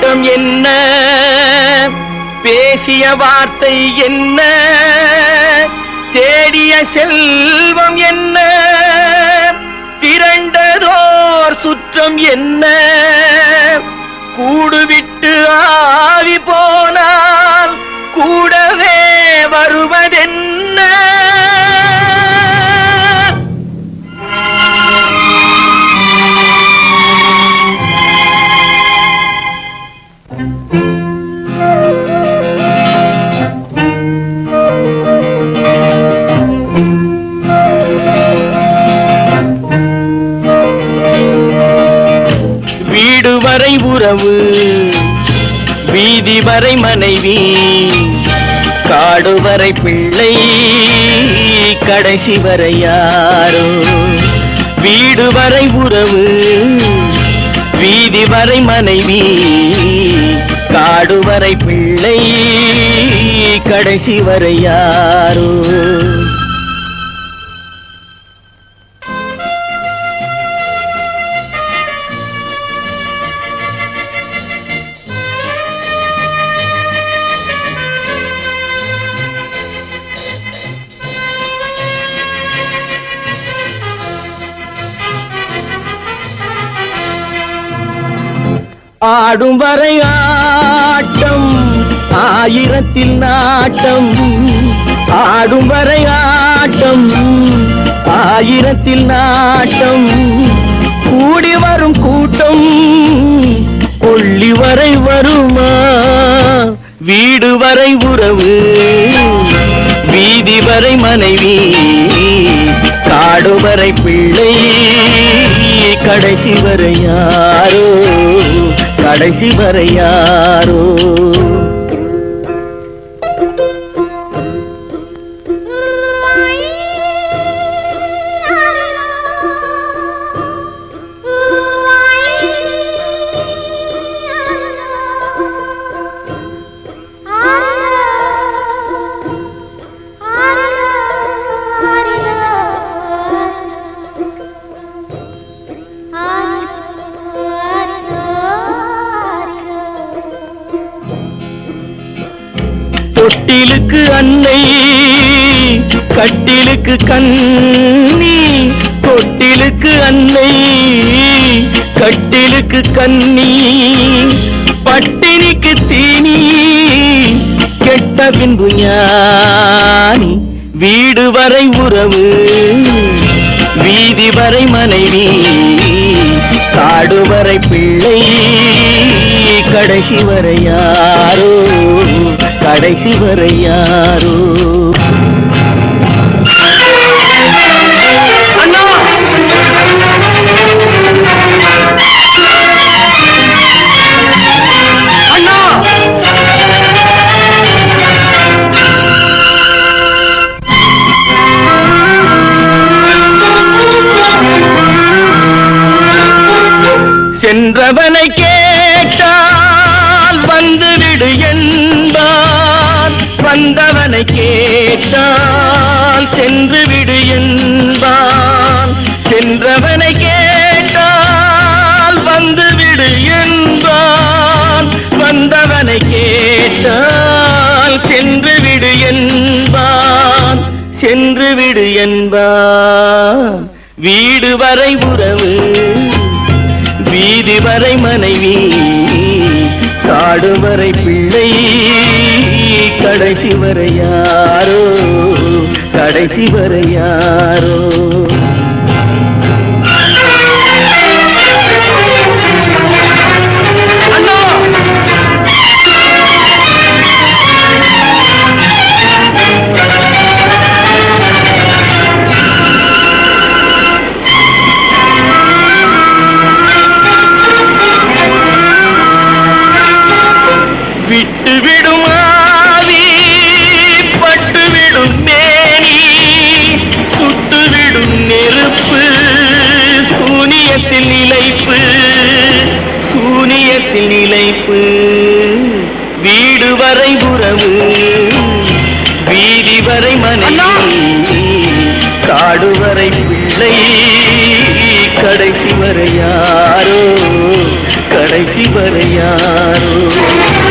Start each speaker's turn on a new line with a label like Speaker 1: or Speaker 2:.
Speaker 1: கூட்டம் என்ன, பேசிய வார்த்தை என்ன, தேடிய செல்வம் என்ன, திரண்டதோர் சுற்றம் என்ன, கூடுவிட்டு ஆவி போனால் கூடவே வருவதென்ன. வீடு வரை உறவு, வீதி வரை மனைவி, காடு வரை பிள்ளை, கடைசி வரை யாரோ. வீடு வரை உறவு, வீதி வரை மனைவி, காடு வரை பிள்ளை, கடைசி வரை யாரோ. ஆடும் வரை ஆட்டம், ஆயிரத்தில் நாட்டம். ஆடும் வரை ஆட்டம், ஆயிரத்தில் நாட்டம். கூடி வரும் கூட்டம் கொள்ளி வரை வருமா. வீடு வரை உறவு, வீதி வரை மனைவி, காடு வரை பிள்ளை, கடைசி வரை யாரோ, கடைசி வரை யாரோ. தொட்டிலுக்கு அன்னை, கட்டிலுக்கு கண்ணி. தொட்டிலுக்கு அன்னை, கட்டிலுக்கு கண்ணி, பட்டினிக்கு தீனி, கெட்ட பின்பு ஞானி. வீடு வரை உறவு, வீதி வரை மனைவி, காடு வரை பிள்ளை, கடைசி வரை யாரோ, கடைசி வரை யாரோ. அண்ணா அண்ணா, சென்றவனை கேட்டால் வந்துவிடு என்பான், வந்தவனை கேட்டால் சென்று விடு என்பான். சென்றவனை கேட்டால் வந்துவிடு என்பான், வந்தவனை கேட்டால் சென்று விடு என்பான், சென்று விடு என்பான். வீடு வரை உறவு, வீதி வரை மனைவி, காடு வரை பிள்ளை, கடைசி வரை யாரோ, கடைசி வரை யாரோ. விட்டுவிடும் ஆவி, பட்டுவிடும் மேனி, சுட்டுவிடும் நெருப்பு, சூனியத்தில் நிலைப்பு, சூனியத்தில் நிலைப்பு. வீடு வரை உறவு, வீதி வரை மனைவி, காடு வரை பிள்ளை, கடைசி வரை யாரோ, கடைசி கடைசி வரை யாரோ